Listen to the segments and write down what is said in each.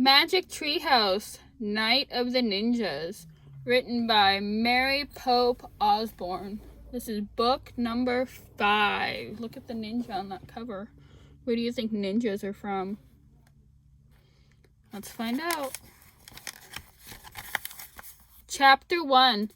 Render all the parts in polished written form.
Magic Treehouse, Night of the Ninjas, written by Mary Pope Osborne. This is book number 5. Look at the ninja on that cover. Where do you think ninjas are from? Let's find out. Chapter 1.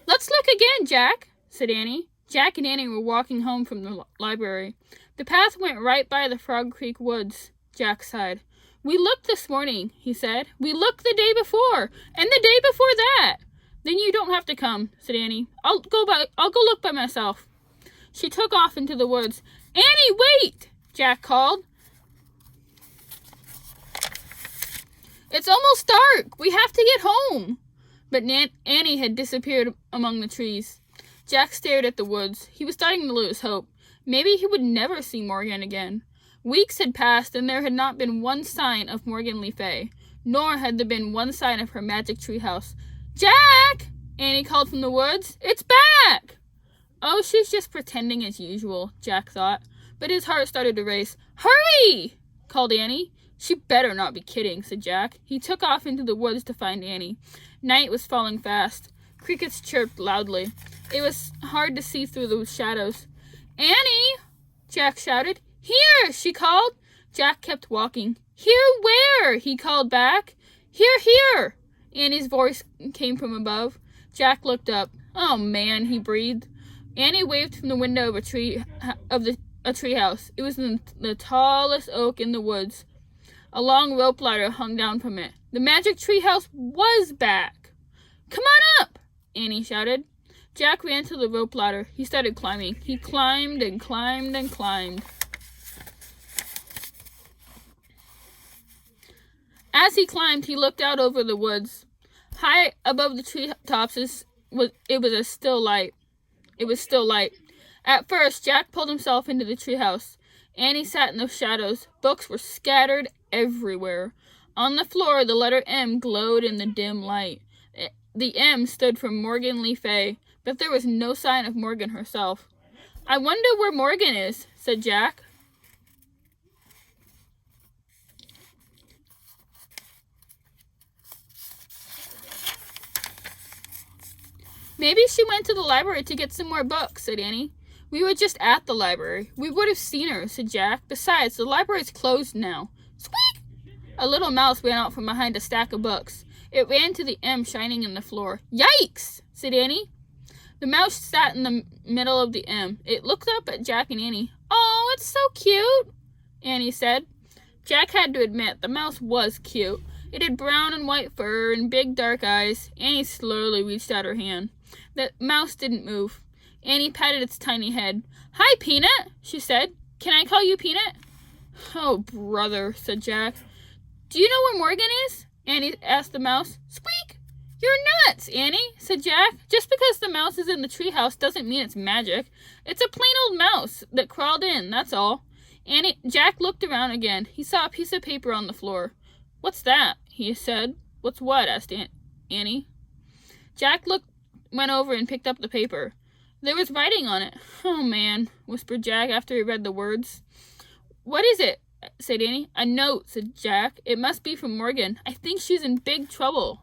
"Let's look again, Jack," said Annie. Jack and Annie were walking home from the library. "The path went right by the Frog Creek woods," Jack sighed. "We looked this morning," he said. "We looked the day before, and the day before that." "Then you don't have to come," said Annie. I'll go look by myself." She took off into the woods. "Annie, wait!" Jack called. "It's almost dark. We have to get home." But Annie had disappeared among the trees. Jack stared at the woods. He was starting to lose hope. Maybe he would never see Morgan again. Weeks had passed, and there had not been one sign of Morgan Le Fay, nor had there been one sign of her magic treehouse. "Jack!" Annie called from the woods. "It's back!" "Oh, she's just pretending as usual," Jack thought, but his heart started to race. "Hurry!" called Annie. "She better not be kidding," said Jack. He took off into the woods to find Annie. Night was falling fast. Crickets chirped loudly. It was hard to see through the shadows. "Annie!" Jack shouted. "Here!" she called. Jack kept walking. "Here where?" he called back. "Here, here!" Annie's voice came from above. Jack looked up. "Oh, man," he breathed. Annie waved from the window of a treehouse. It was the tallest oak in the woods. A long rope ladder hung down from it. The magic treehouse was back. "Come on up!" Annie shouted. Jack ran to the rope ladder. He started climbing. He climbed and climbed and climbed. As he climbed, he looked out over the woods. High above the treetops, it was still light. At first, Jack pulled himself into the treehouse. Annie sat in the shadows. Books were scattered everywhere. On the floor, the letter M glowed in the dim light. The M stood for Morgan Le Fay, but there was no sign of Morgan herself. "I wonder where Morgan is," said Jack. "Maybe she went to the library to get some more books," said Annie. "We were just at the library. We would have seen her," said Jack. "Besides, the library's closed now." Squeak! A little mouse ran out from behind a stack of books. It ran to the M shining in the floor. "Yikes!" said Annie. The mouse sat in the middle of the M. It looked up at Jack and Annie. "Oh, it's so cute," Annie said. Jack had to admit the mouse was cute. It had brown and white fur and big dark eyes. Annie slowly reached out her hand. The mouse didn't move. Annie patted its tiny head. "Hi, Peanut," she said. "Can I call you Peanut?" "Oh, brother," said Jack. "Do you know where Morgan is?" Annie asked the mouse. Squeak! "You're nuts, Annie," said Jack. "Just because the mouse is in the treehouse doesn't mean it's magic. It's a plain old mouse that crawled in, that's all." Jack looked around again. He saw a piece of paper on the floor. "What's that?" he said. "What's what?" asked Annie. Jack went over and picked up the paper. There was writing on it. "Oh, man," whispered Jack after he read the words. "What is it?" said Annie. "A note," said Jack. "It must be from Morgan. I think she's in big trouble."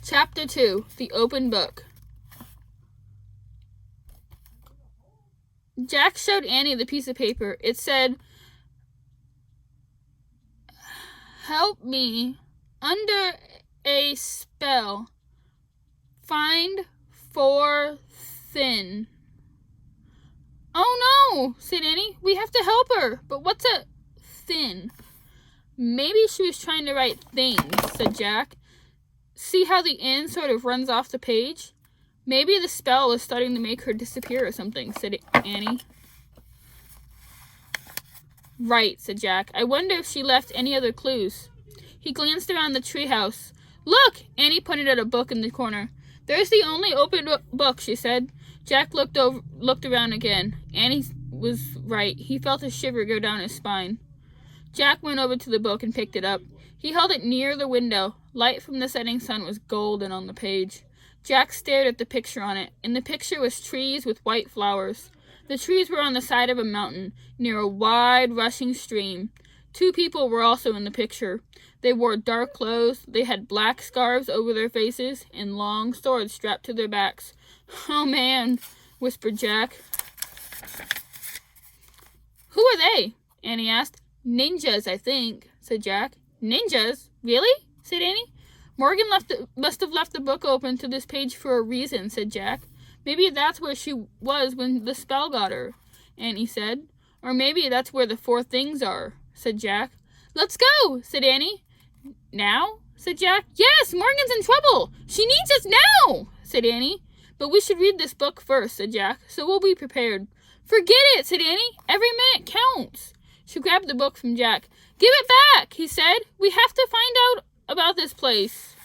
Chapter 2. The Open Book. Jack showed Annie the piece of paper. It said, "Help me. Under a spell. Find 4 thin." "Oh no," said Annie. "We have to help her. But what's a thin?" "Maybe she was trying to write things," said Jack. "See how the N sort of runs off the page? Maybe the spell was starting to make her disappear or something," said Annie. "Right," said Jack. "I wonder if she left any other clues." He glanced around the treehouse. "Look!" Annie pointed at a book in the corner. "There's the only open book," she said. Jack looked around again. Annie was right. He felt a shiver go down his spine. Jack went over to the book and picked it up. He held it near the window. Light from the setting sun was golden on the page. Jack stared at the picture on it. In the picture was trees with white flowers. The trees were on the side of a mountain, near a wide, rushing stream. 2 people were also in the picture. They wore dark clothes, they had black scarves over their faces, and long swords strapped to their backs. "Oh, man," whispered Jack. "Who are they?" Annie asked. "Ninjas, I think," said Jack. "Ninjas? Really?" said Annie. "Morgan must have left the book open to this page for a reason," said Jack. "Maybe that's where she was when the spell got her," Annie said. "Or maybe that's where the 4 things are," said Jack. "Let's go," said Annie. "Now?" said Jack. "Yes, Morgan's in trouble. She needs us now," said Annie. "But we should read this book first," said Jack, "so we'll be prepared." "Forget it," said Annie. "Every minute counts." She grabbed the book from Jack. "Give it back," he said. "We have to find out about this place."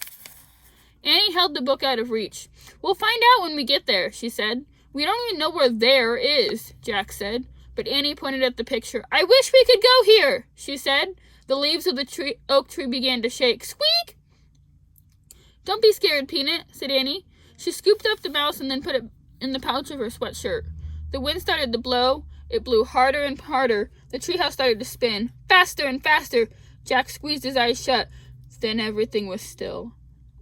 Annie held the book out of reach. "We'll find out when we get there," she said. "We don't even know where there is," Jack said. But Annie pointed at the picture. "I wish we could go here," she said. The leaves of the oak tree began to shake. Squeak! "Don't be scared, Peanut," said Annie. She scooped up the mouse and then put it in the pouch of her sweatshirt. The wind started to blow. It blew harder and harder. The treehouse started to spin. Faster and faster. Jack squeezed his eyes shut. Then everything was still.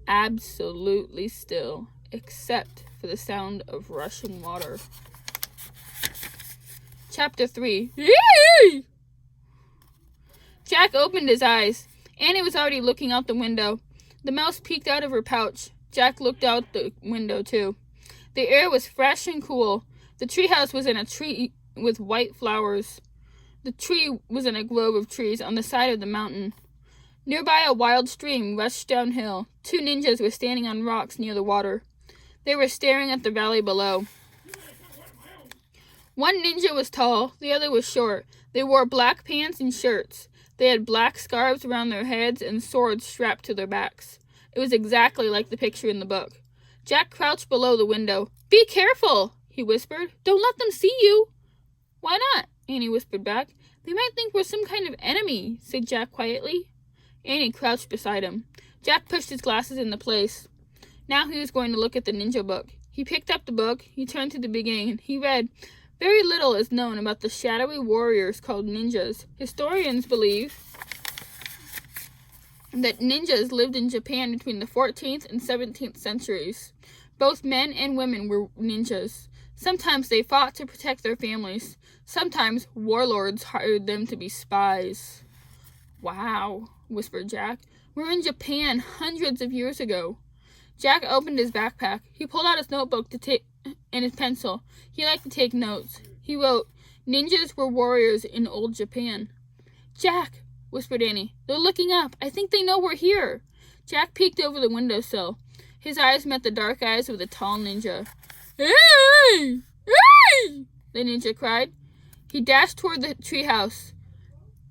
Absolutely still. Except for the sound of rushing water. Chapter 3. Yay! Jack opened his eyes. Annie was already looking out the window. The mouse peeked out of her pouch. Jack looked out the window, too. The air was fresh and cool. The treehouse was in a tree with white flowers. The tree was in a grove of trees on the side of the mountain. Nearby, a wild stream rushed downhill. 2 ninjas were standing on rocks near the water. They were staring at the valley below. One ninja was tall, the other was short. They wore black pants and shirts. They had black scarves around their heads and swords strapped to their backs. It was exactly like the picture in the book. Jack crouched below the window. "Be careful," he whispered. "Don't let them see you." "Why not?" Annie whispered back. "They might think we're some kind of enemy," said Jack quietly. Annie crouched beside him. Jack pushed his glasses into place. Now he was going to look at the ninja book. He picked up the book. He turned to the beginning, and he read, "Very little is known about the shadowy warriors called ninjas. Historians believe that ninjas lived in Japan between the 14th and 17th centuries. Both men and women were ninjas. Sometimes they fought to protect their families. Sometimes warlords hired them to be spies." "Wow," whispered Jack. "We're in Japan hundreds of years ago." Jack opened his backpack. He pulled out his notebook and his pencil. He liked to take notes. He wrote, "Ninjas were warriors in old Japan." "Jack," whispered Annie. "They're looking up. I think they know we're here." Jack peeked over the windowsill. His eyes met the dark eyes of the tall ninja. "Hey! Hey!" the ninja cried. He dashed toward the treehouse.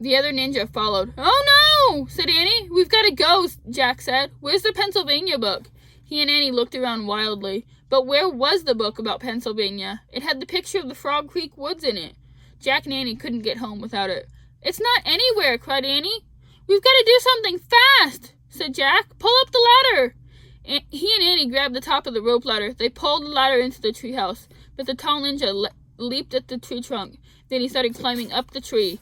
The other ninja followed. "Oh no!" said Annie. "We've got to go," Jack said. "Where's the Pennsylvania book?" He and Annie looked around wildly. But where was the book about Pennsylvania? It had the picture of the Frog Creek woods in it. Jack and Annie couldn't get home without it. "It's not anywhere," cried Annie. "We've got to do something fast," said Jack. "Pull up the ladder." He and Annie grabbed the top of the rope ladder. They pulled the ladder into the treehouse, but the tall ninja leaped at the tree trunk. Then he started climbing up the tree.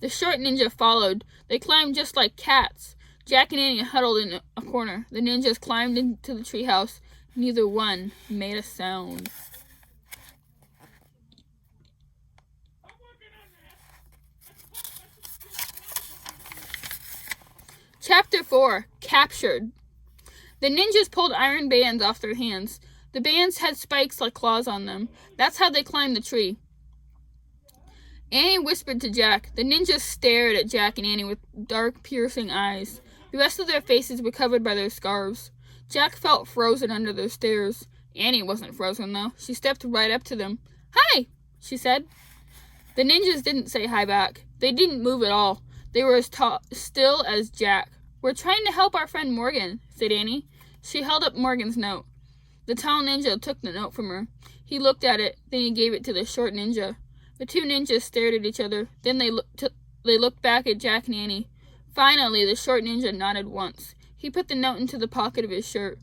The short ninja followed. They climbed just like cats. Jack and Annie huddled in a corner. The ninjas climbed into the treehouse. Neither one made a sound. Chapter 4. Captured. The ninjas pulled iron bands off their hands. The bands had spikes like claws on them. That's how they climbed the tree. Annie whispered to Jack. The ninjas stared at Jack and Annie with dark, piercing eyes. The rest of their faces were covered by their scarves. Jack felt frozen under their stares. Annie wasn't frozen, though. She stepped right up to them. "Hi," she said. The ninjas didn't say hi back. They didn't move at all. They were as still as Jack. "We're trying to help our friend Morgan," said Annie. She held up Morgan's note. The tall ninja took the note from her. He looked at it, then he gave it to the short ninja. The 2 ninjas stared at each other. Then they looked back at Jack and Annie. Finally, the short ninja nodded once. He put the note into the pocket of his shirt.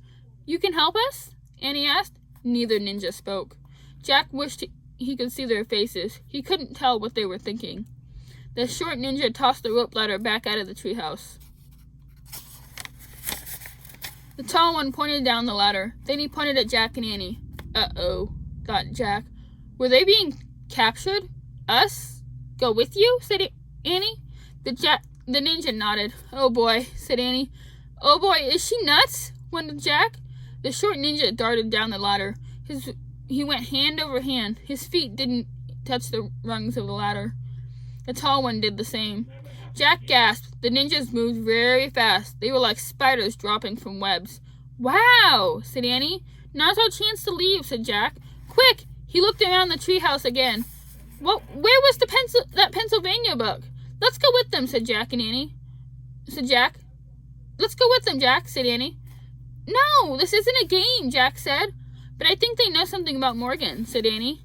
"You can help us?" Annie asked. Neither ninja spoke. Jack wished he could see their faces. He couldn't tell what they were thinking. The short ninja tossed the rope ladder back out of the treehouse. The tall one pointed down the ladder. Then he pointed at Jack and Annie. Uh-oh, thought Jack. Were they being captured? Us? Go with you? Said Annie. The ninja nodded. Oh boy, said Annie. Oh boy, is she nuts? Wondered Jack. The short ninja darted down the ladder. He went hand over hand. His feet didn't touch the rungs of the ladder. The tall one did the same. Jack gasped. The ninjas moved very fast. They were like spiders dropping from webs. Wow, said Annie. Now's our chance to leave, said Jack. Quick! He looked around the treehouse again. Where was that Pennsylvania book? Let's go with them, said Jack and Annie. Let's go with them, Jack, said Annie. No, this isn't a game, Jack said. But I think they know something about Morgan, said Annie.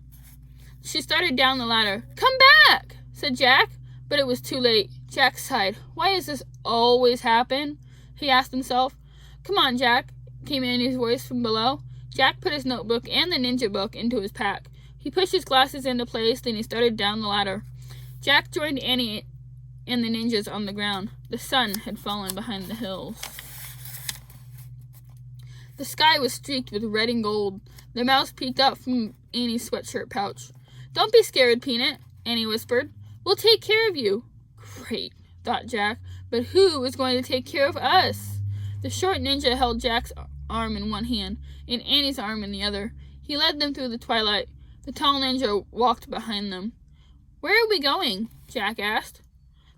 She started down the ladder. Come back, said Jack. But it was too late. Jack sighed. Why does this always happen? He asked himself. Come on, Jack, came Annie's voice from below. Jack put his notebook and the ninja book into his pack. He pushed his glasses into place, then he started down the ladder. Jack joined Annie and the ninjas on the ground. The sun had fallen behind the hills. The sky was streaked with red and gold. The mouse peeked up from Annie's sweatshirt pouch. Don't be scared, Peanut, Annie whispered. We'll take care of you. Great, thought Jack. But who is going to take care of us? The short ninja held Jack's arm in one hand and Annie's arm in the other. He led them through the twilight. The tall ninja walked behind them. Where are we going? Jack asked.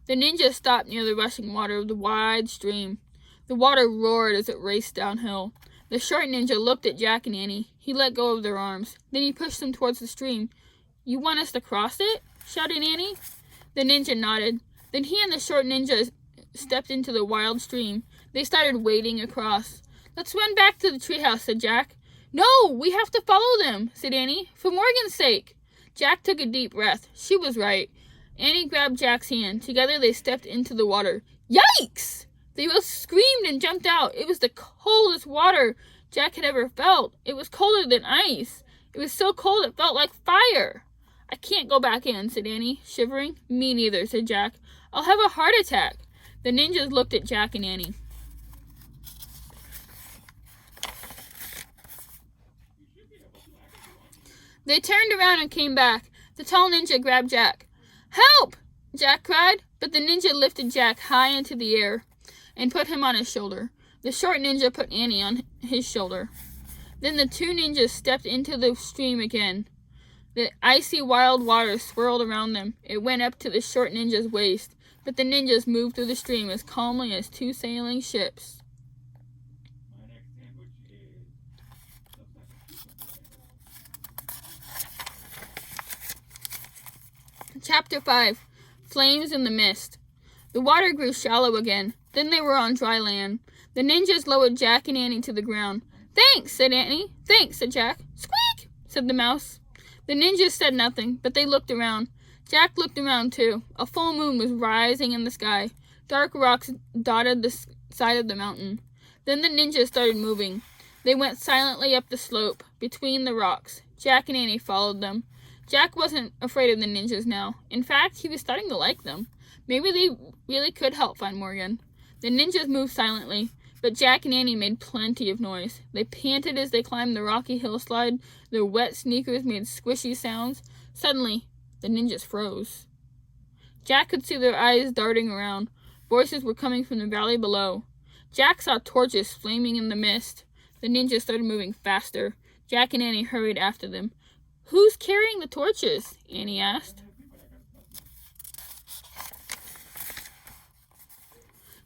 The ninja stopped near the rushing water of the wide stream. The water roared as it raced downhill. The short ninja looked at Jack and Annie. He let go of their arms. Then he pushed them towards the stream. You want us to cross it? Shouted Annie. The ninja nodded. Then he and the short ninja stepped into the wild stream. They started wading across. Let's run back to the treehouse, said Jack. No, we have to follow them, said Annie, for Morgan's sake. Jack took a deep breath. She was right. Annie grabbed Jack's hand. Together they stepped into the water. Yikes! They both screamed and jumped out. It was the coldest water Jack had ever felt. It was colder than ice. It was so cold it felt like fire. I can't go back in, said Annie, shivering. Me neither, said Jack. I'll have a heart attack. The ninjas looked at Jack and Annie. They turned around and came back. The tall ninja grabbed Jack. Help! Jack cried, but the ninja lifted Jack high into the air and put him on his shoulder. The short ninja put Annie on his shoulder. Then the two ninjas stepped into the stream again. The icy wild water swirled around them. It went up to the short ninja's waist, but the ninjas moved through the stream as calmly as two sailing ships. Chapter 5. Flames in the Mist. The water grew shallow again. Then they were on dry land. The ninjas lowered Jack and Annie to the ground. Thanks, said Annie. Thanks, said Jack. Squeak, said the mouse. The ninjas said nothing, but they looked around. Jack looked around too. A full moon was rising in the sky. Dark rocks dotted the side of the mountain. Then the ninjas started moving. They went silently up the slope, between the rocks. Jack and Annie followed them. Jack wasn't afraid of the ninjas now. In fact, he was starting to like them. Maybe they really could help find Morgan. The ninjas moved silently, but Jack and Annie made plenty of noise. They panted as they climbed the rocky hillside. Their wet sneakers made squishy sounds. Suddenly, the ninjas froze. Jack could see their eyes darting around. Voices were coming from the valley below. Jack saw torches flaming in the mist. The ninjas started moving faster. Jack and Annie hurried after them. Who's carrying the torches? Annie asked.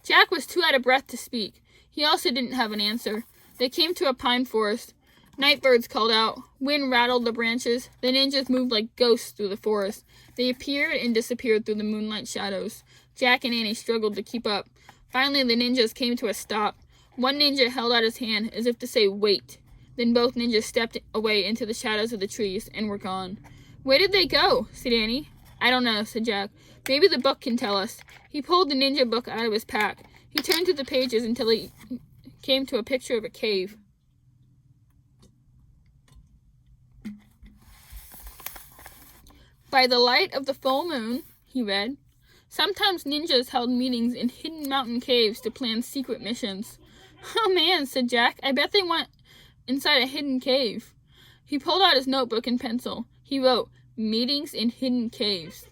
Jack was too out of breath to speak. He also didn't have an answer. They came to a pine forest. Night birds called out. Wind rattled the branches. The ninjas moved like ghosts through the forest. They appeared and disappeared through the moonlight shadows. Jack and Annie struggled to keep up. Finally, the ninjas came to a stop. One ninja held out his hand as if to say, wait. Then both ninjas stepped away into the shadows of the trees and were gone. Where did they go? Said Annie. I don't know, said Jack. Maybe the book can tell us. He pulled the ninja book out of his pack. He turned through the pages until he came to a picture of a cave. By the light of the full moon, he read. Sometimes ninjas held meetings in hidden mountain caves to plan secret missions. Oh man, said Jack. I bet they went inside a hidden cave. He pulled out his notebook and pencil. He wrote, Meetings in hidden caves.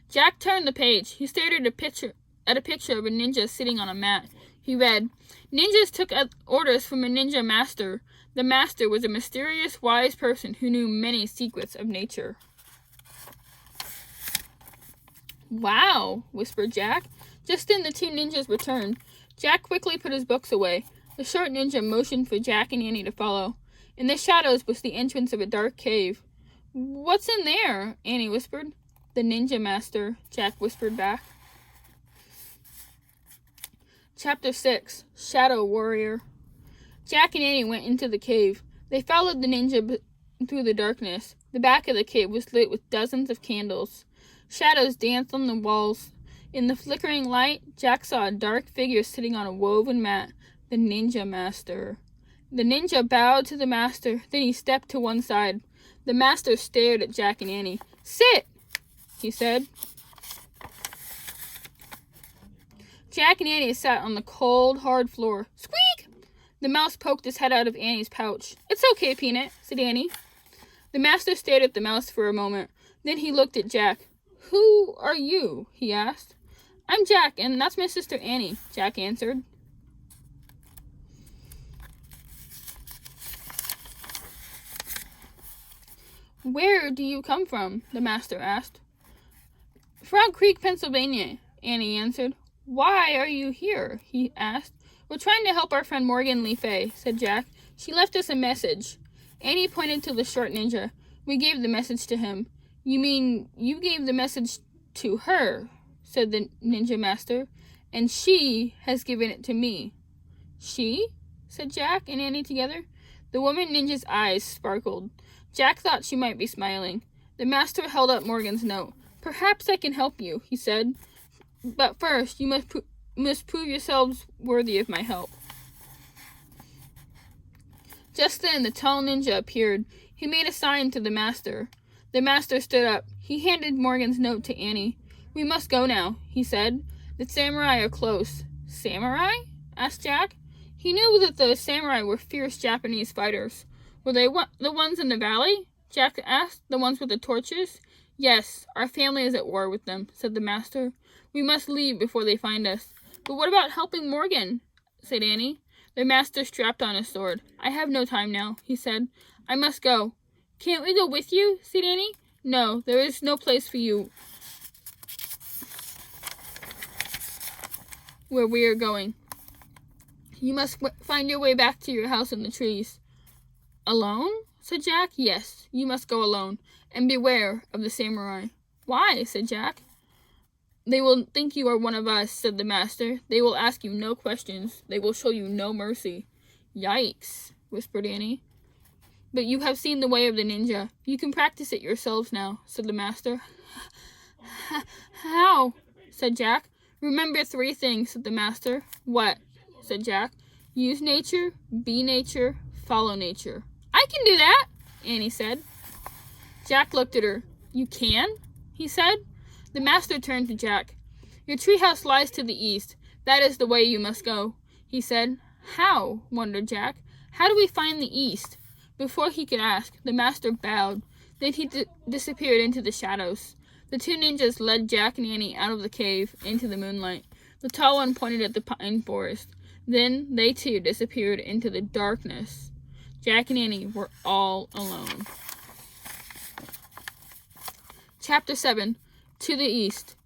Jack turned the page. He stared at a picture of a ninja sitting on a mat. He read, Ninjas took orders from a ninja master. The master was a mysterious, wise person who knew many secrets of nature. Wow, whispered Jack. Just then the two ninjas returned. Jack quickly put his books away. The short ninja motioned for Jack and Annie to follow. In the shadows was the entrance of a dark cave. What's in there? Annie whispered. The ninja master, Jack whispered back. Chapter 6, Shadow Warrior. Jack and Annie went into the cave. They followed the ninja through the darkness. The back of the cave was lit with dozens of candles. Shadows danced on the walls. In the flickering light, Jack saw a dark figure sitting on a woven mat, the ninja master. The ninja bowed to the master, then he stepped to one side. The master stared at Jack and Annie. Sit, he said. Jack and Annie sat on the cold, hard floor. Squeak! The mouse poked his head out of Annie's pouch. It's okay, Peanut, said Annie. The master stared at the mouse for a moment. Then he looked at Jack. Who are you? He asked. I'm Jack, and that's my sister Annie, Jack answered. Where do you come from? The master asked. Frog Creek, Pennsylvania, Annie answered. Why are you here? He asked. We're trying to help our friend Morgan Le Fay, said Jack. She left us a message. Annie pointed to the short ninja. We gave the message to him. You mean you gave the message to her, said the ninja master, and she has given it to me. She? Said Jack and Annie together. The woman ninja's eyes sparkled. Jack thought she might be smiling. The master held up Morgan's note. Perhaps I can help you, he said. But first, you must prove yourselves worthy of my help. Just then, the tall ninja appeared. He made a sign to the master. The master stood up. He handed Morgan's note to Annie. We must go now, he said. The samurai are close. Samurai? Asked Jack. He knew that the samurai were fierce Japanese fighters. Were they the ones in the valley? Jack asked. The ones with the torches? Yes, our family is at war with them, said the master. We must leave before they find us. But what about helping Morgan? Said Annie. The master strapped on his sword. I have no time now, he said. I must go. Can't we go with you? Said Annie. No, there is no place for you where we are going. You must find your way back to your house in the trees. Alone? Said Jack. Yes, you must go alone. And beware of the samurai. Why? Said Jack. They will think you are one of us, said the master. They will ask you no questions. They will show you no mercy. Yikes, whispered Annie. But you have seen the way of the ninja. You can practice it yourselves now, said the master. How? Said Jack. Remember 3 things, said the master. What? Said Jack. Use nature, be nature, follow nature. I can do that, Annie said. Jack looked at her. You can? He said. The master turned to Jack. Your treehouse lies to the east. That is the way you must go, he said. How? Wondered Jack. How do we find the east? Before he could ask, the master bowed. Then he disappeared into the shadows. The 2 ninjas led Jack and Annie out of the cave into the moonlight. The tall one pointed at the pine forest. Then they too disappeared into the darkness. Jack and Annie were all alone. Chapter 7. To the east.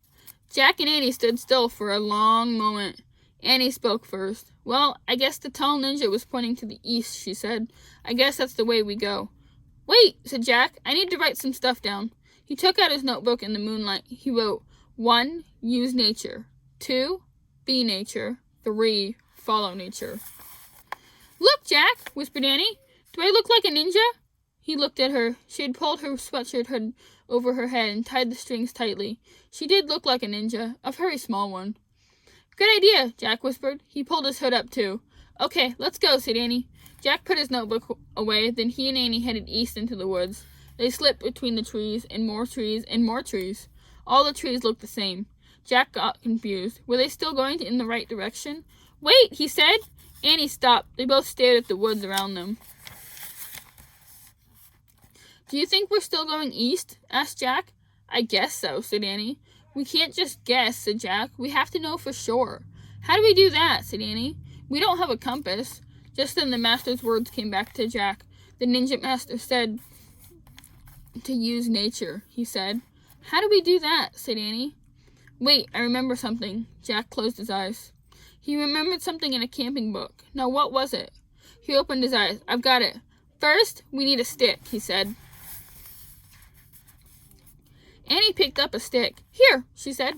Jack and Annie stood still for a long moment. Annie spoke first. Well, I guess the tall ninja was pointing to the east, she said. I guess that's the way we go. Wait, said Jack. I need to write some stuff down. He took out his notebook in the moonlight. He wrote, 1. Use nature. 2. Be nature. 3. Follow nature. Look, Jack, whispered Annie. Do I look like a ninja? He looked at her. She had pulled her sweatshirt hood over her head and tied the strings tightly. She did look like a ninja, a very small one. Good idea, Jack whispered. He pulled his hood up too. Okay, let's go, said Annie. Jack put his notebook away, then he and Annie headed east into the woods. They slipped between the trees, and more trees, and more trees. All the trees looked the same. Jack got confused. Were they still going in the right direction? Wait, he said. Annie stopped. They both stared at the woods around them. Do you think we're still going east? Asked Jack. I guess so, said Annie. We can't just guess, said Jack. We have to know for sure. How do we do that? Said Annie. We don't have a compass. Just then the master's words came back to Jack. The ninja master said to use nature, he said. How do we do that? Said Annie. Wait, I remember something. Jack closed his eyes. He remembered something in a camping book. Now what was it? He opened his eyes. I've got it. First, we need a stick, he said. Annie picked up a stick. Here, she said.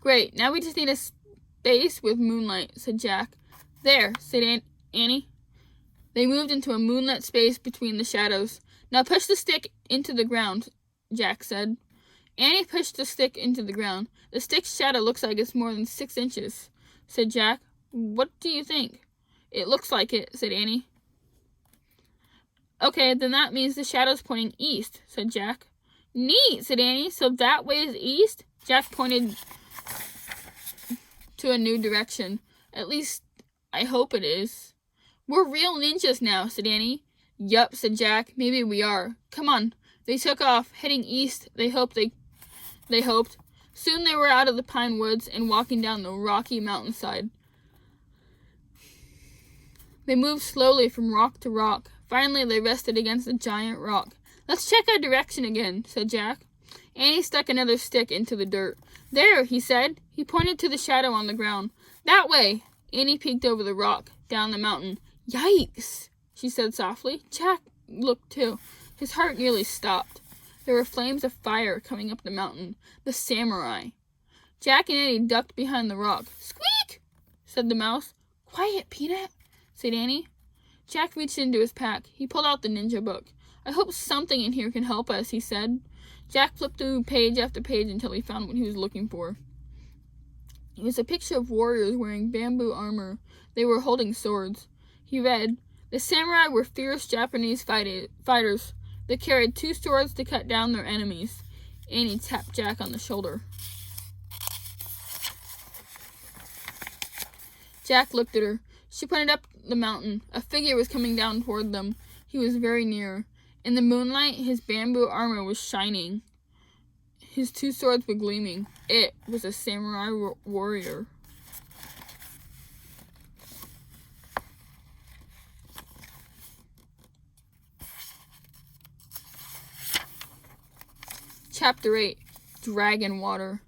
Great, now we just need a space with moonlight, said Jack. There, said Annie. They moved into a moonlit space between the shadows. Now push the stick into the ground, Jack said. Annie pushed the stick into the ground. The stick's shadow looks like it's more than 6 inches, said Jack. What do you think? It looks like it, said Annie. Okay, then that means the shadow's pointing east, said Jack. Neat, said Annie. So that way is east? Jack pointed to a new direction. At least, I hope it is. We're real ninjas now, said Annie. Yup, said Jack. Maybe we are. Come on. They took off, heading east. They hoped. Soon they were out of the pine woods and walking down the rocky mountainside. They moved slowly from rock to rock. Finally, they rested against a giant rock. Let's check our direction again, said Jack. Annie stuck another stick into the dirt. There, he said. He pointed to the shadow on the ground. That way. Annie peeked over the rock, down the mountain. Yikes, she said softly. Jack looked too. His heart nearly stopped. There were flames of fire coming up the mountain. The samurai. Jack and Annie ducked behind the rock. Squeak, said the mouse. Quiet, Peanut, said Annie. Jack reached into his pack. He pulled out the ninja book. I hope something in here can help us, he said. Jack flipped through page after page until he found what he was looking for. It was a picture of warriors wearing bamboo armor. They were holding swords. He read, the samurai were fierce Japanese fighters. They carried 2 swords to cut down their enemies. Annie tapped Jack on the shoulder. Jack looked at her. She pointed up the mountain. A figure was coming down toward them. He was very near. In the moonlight, his bamboo armor was shining. His 2 swords were gleaming. It was a samurai warrior. Chapter 8. Dragon Water.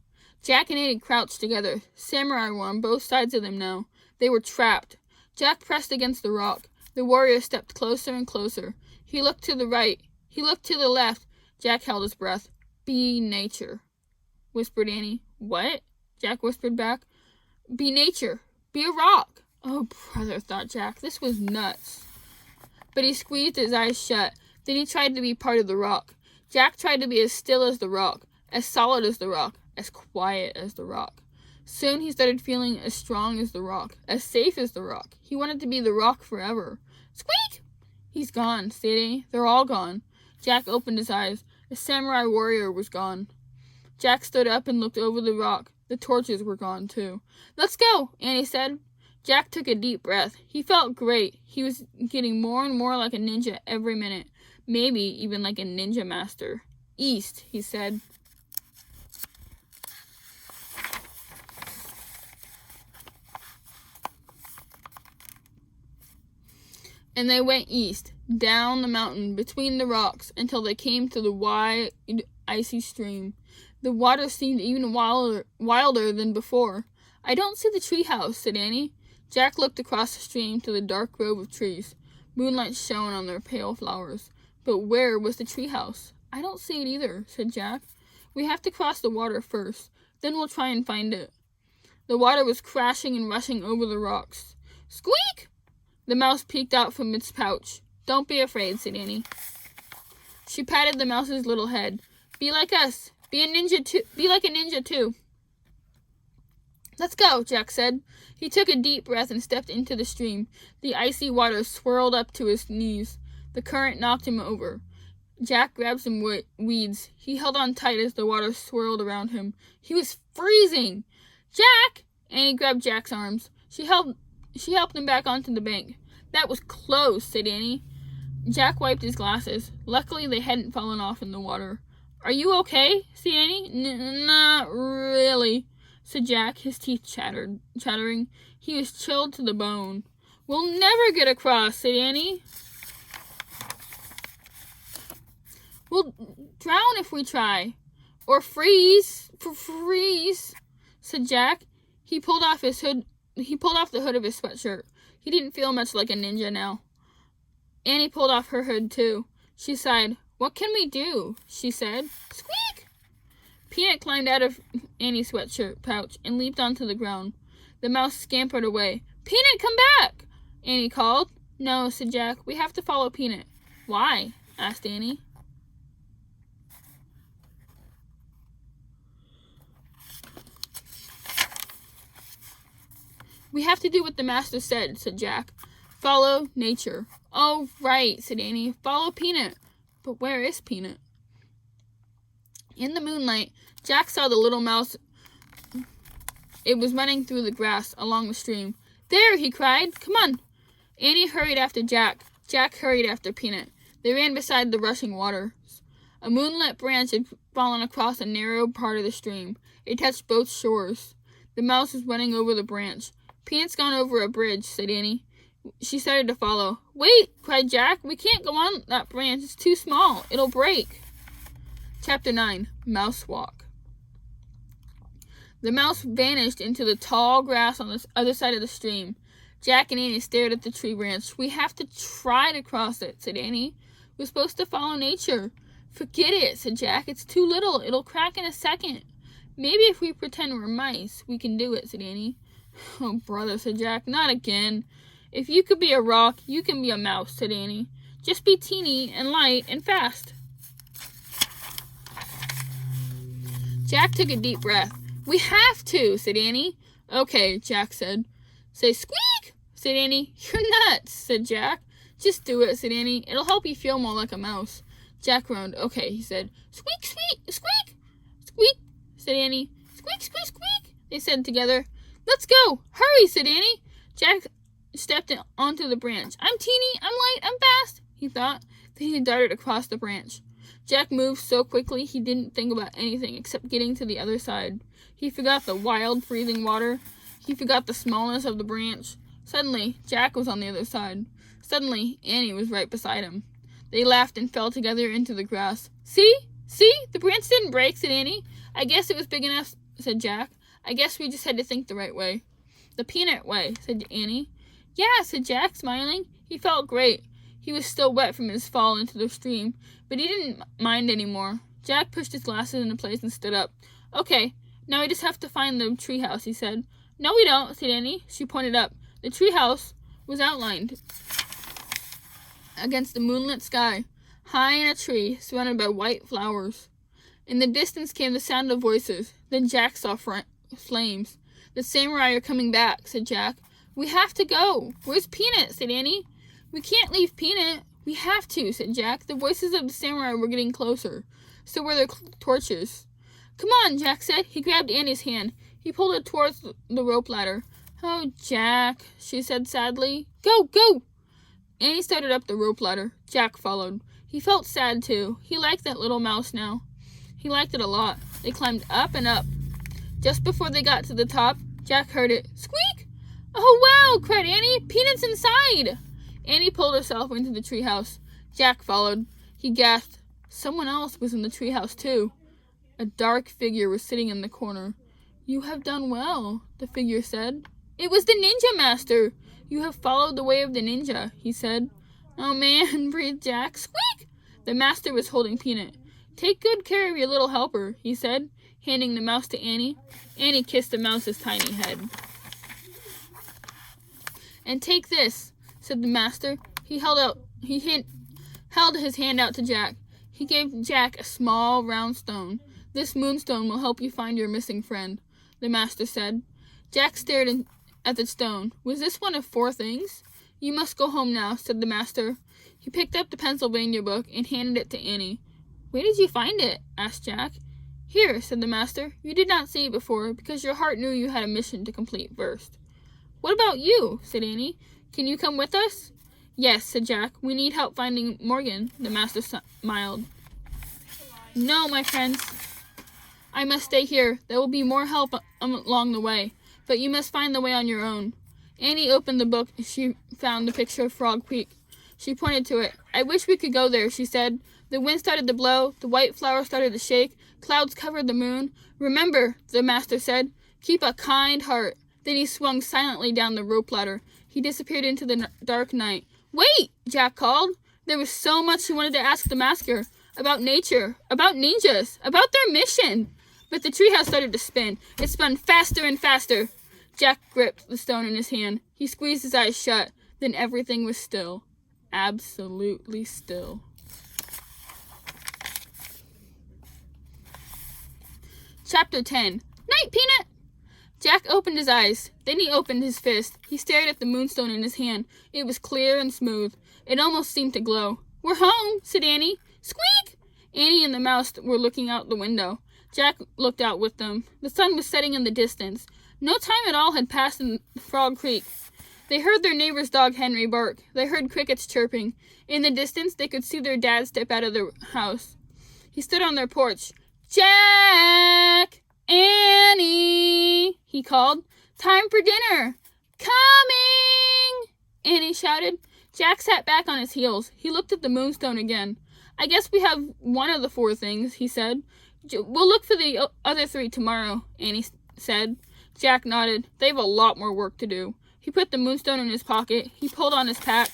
Jack and Annie crouched together. Samurai were on both sides of them now. They were trapped. Jack pressed against the rock. The warrior stepped closer and closer. He looked to the right. He looked to the left. Jack held his breath. Be nature, whispered Annie. What? Jack whispered back. Be nature. Be a rock. Oh, brother, thought Jack. This was nuts. But he squeezed his eyes shut. Then he tried to be part of the rock. Jack tried to be as still as the rock, as solid as the rock, as quiet as the rock. Soon he started feeling as strong as the rock, as safe as the rock. He wanted to be the rock forever. Squeak! He's gone, said Annie. They're all gone. Jack opened his eyes. The samurai warrior was gone. Jack stood up and looked over the rock. The torches were gone, too. Let's go, Annie said. Jack took a deep breath. He felt great. He was getting more and more like a ninja every minute. Maybe even like a ninja master. East, he said. And they went east, down the mountain, between the rocks, until they came to the wide, icy stream. The water seemed even wilder than before. I don't see the treehouse, said Annie. Jack looked across the stream to the dark grove of trees. Moonlight shone on their pale flowers. But where was the treehouse? I don't see it either, said Jack. We have to cross the water first. Then we'll try and find it. The water was crashing and rushing over the rocks. Squeak! The mouse peeked out from its pouch. Don't be afraid, said Annie. She patted the mouse's little head. Be like us. Be like a ninja too. Let's go, Jack said. He took a deep breath and stepped into the stream. The icy water swirled up to his knees. The current knocked him over. Jack grabbed some weeds. He held on tight as the water swirled around him. He was freezing. Jack! Annie grabbed Jack's arms. She helped him back onto the bank. That was close, said Annie. Jack wiped his glasses. Luckily, they hadn't fallen off in the water. Are you okay? said Annie. Not really, said Jack, his teeth chattering. He was chilled to the bone. We'll never get across, said Annie. We'll drown if we try. Or freeze, said Jack. He pulled off the hood of his sweatshirt. He didn't feel much like a ninja now. Annie pulled off her hood, too. She sighed. What can we do? She said. Squeak! Peanut climbed out of Annie's sweatshirt pouch and leaped onto the ground. The mouse scampered away. Peanut, come back! Annie called. No, said Jack. We have to follow Peanut. Why? Asked Annie. We have to do what the master said, said Jack. Follow nature. Oh, right, said Annie. Follow Peanut. But where is Peanut? In the moonlight, Jack saw the little mouse. It was running through the grass along the stream. There, he cried. Come on. Annie hurried after Jack. Jack hurried after Peanut. They ran beside the rushing waters. A moonlit branch had fallen across a narrow part of the stream. It touched both shores. The mouse was running over the branch. Peanut's gone over a bridge, said Annie. She started to follow. Wait, cried Jack. We can't go on that branch. It's too small. It'll break. Chapter 9. Mouse Walk. The mouse vanished into the tall grass on the other side of the stream. Jack and Annie stared at the tree branch. We have to try to cross it, said Annie. We're supposed to follow nature. Forget it, said Jack. It's too little. It'll crack in a second. Maybe if we pretend we're mice, we can do it, said Annie. Oh, brother, said Jack. Not again. If you could be a rock, you can be a mouse, said Annie. Just be teeny and light and fast. Jack took a deep breath. We have to, said Annie. Okay, Jack said. Say squeak, said Annie. You're nuts, said Jack. Just do it, said Annie. It'll help you feel more like a mouse. Jack groaned. Okay, he said. Squeak, squeak, squeak, squeak, said Annie. Squeak, squeak, squeak, they said together. Let's go. Hurry, said Annie. Jack stepped onto the branch. I'm teeny, I'm light, I'm fast, he thought. Then he darted across the branch. Jack moved so quickly he didn't think about anything except getting to the other side. He forgot the wild, freezing water. He forgot the smallness of the branch. Suddenly, Jack was on the other side. Suddenly, Annie was right beside him. They laughed and fell together into the grass. See? The branch didn't break, said Annie. I guess it was big enough, said Jack. I guess we just had to think the right way. The Peanut way, said Annie. Yeah, said Jack, smiling. He felt great. He was still wet from his fall into the stream, but he didn't mind anymore. Jack pushed his glasses into place and stood up. Okay, now we just have to find the treehouse, he said. No, we don't, said Annie. She pointed up. The treehouse was outlined against the moonlit sky, high in a tree, surrounded by white flowers. In the distance came the sound of voices. Then Jack saw flames. The samurai are coming back, said Jack. We have to go. Where's Peanut, said Annie. We can't leave Peanut. We have to, said Jack. The voices of the samurai were getting closer. So were their torches. Come on, Jack said. He grabbed Annie's hand. He pulled her towards the rope ladder. Oh, Jack, she said sadly. Go, go! Annie started up the rope ladder. Jack followed. He felt sad, too. He liked that little mouse now. He liked it a lot. They climbed up and up. Just before they got to the top, Jack heard it. Squeak! Oh, wow, cried Annie. Peanut's inside! Annie pulled herself into the treehouse. Jack followed. He gasped. Someone else was in the treehouse, too. A dark figure was sitting in the corner. You have done well, the figure said. It was the ninja master. You have followed the way of the ninja, he said. Oh, man, breathed Jack. Squeak! The master was holding Peanut. Take good care of your little helper, he said, handing the mouse to Annie. Annie kissed the mouse's tiny head. And take this, said the master. He held his hand out to Jack. He gave Jack a small, round stone. This moonstone will help you find your missing friend, the master said. Jack stared at the stone. Was this one of 4 things? You must go home now, said the master. He picked up the Pennsylvania book and handed it to Annie. "Where did you find it?" asked Jack. "Here," said the master. "You did not see it before, because your heart knew you had a mission to complete first." "What about you?" said Annie. "Can you come with us?" "Yes," said Jack. "We need help finding Morgan," the master smiled. "No, my friends. I must stay here. There will be more help along the way, but you must find the way on your own." Annie opened the book and she found the picture of Frog Creek. She pointed to it. "I wish we could go there," she said. "The wind started to blow, the white flowers started to shake, clouds covered the moon. Remember," the master said, "keep a kind heart." Then he swung silently down the rope ladder. He disappeared into the dark night. "Wait!" Jack called. There was so much he wanted to ask the master. About nature, about ninjas, about their mission. But the treehouse started to spin. It spun faster and faster. Jack gripped the stone in his hand. He squeezed his eyes shut. Then everything was still. Absolutely still. Chapter 10. Night, Peanut! Jack opened his eyes. Then he opened his fist. He stared at the moonstone in his hand. It was clear and smooth. It almost seemed to glow. "We're home," said Annie. "Squeak!" Annie and the mouse were looking out the window. Jack looked out with them. The sun was setting in the distance. No time at all had passed in Frog Creek. They heard their neighbor's dog Henry bark. They heard crickets chirping. In the distance, they could see their dad step out of the house. He stood on their porch. "Jack! Annie!" he called. "Time for dinner!" "Coming!" Annie shouted. Jack sat back on his heels. He looked at the moonstone again. "I guess we have one of the 4 things," he said. "We'll look for the other 3 tomorrow," Annie said. Jack nodded. "They have a lot more work to do." He put the moonstone in his pocket. He pulled on his pack.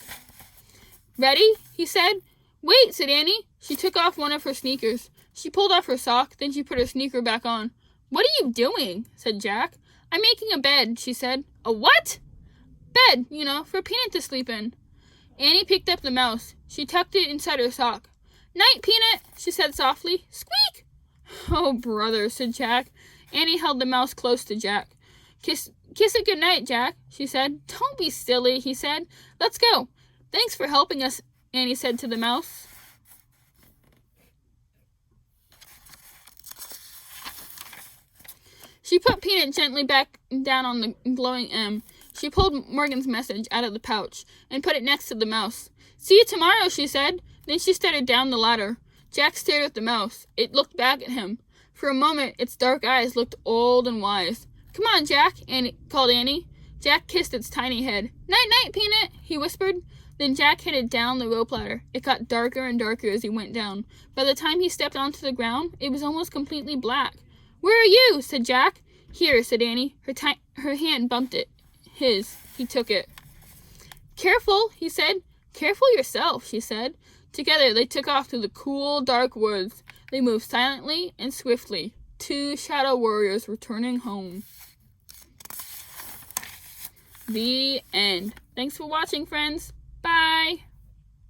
"Ready?" he said. "Wait," said Annie. She took off one of her sneakers. She pulled off her sock, then she put her sneaker back on. "What are you doing?" said Jack. "I'm making a bed," she said. "A what?" "Bed, for Peanut to sleep in." Annie picked up the mouse. She tucked it inside her sock. "Night, Peanut," she said softly. "Squeak!" "Oh, brother," said Jack. Annie held the mouse close to Jack. Kiss it good night, Jack," she said. "Don't be silly," he said. "Let's go." "Thanks for helping us," Annie said to the mouse. She put Peanut gently back down on the glowing M. She pulled Morgan's message out of the pouch and put it next to the mouse. "See you tomorrow," she said. Then she started down the ladder. Jack stared at the mouse. It looked back at him. For a moment, its dark eyes looked old and wise. "Come on, Jack," called Annie. Jack kissed its tiny head. "Night-night, Peanut," he whispered. Then Jack headed down the rope ladder. It got darker and darker as he went down. By the time he stepped onto the ground, it was almost completely black. "Where are you?" said Jack. "Here," said Annie. Her hand bumped his. He took it. "Careful," he said. "Careful yourself," she said. Together they took off through the cool, dark woods. They moved silently and swiftly. 2 shadow warriors returning home. The end. Thanks for watching, friends. Bye.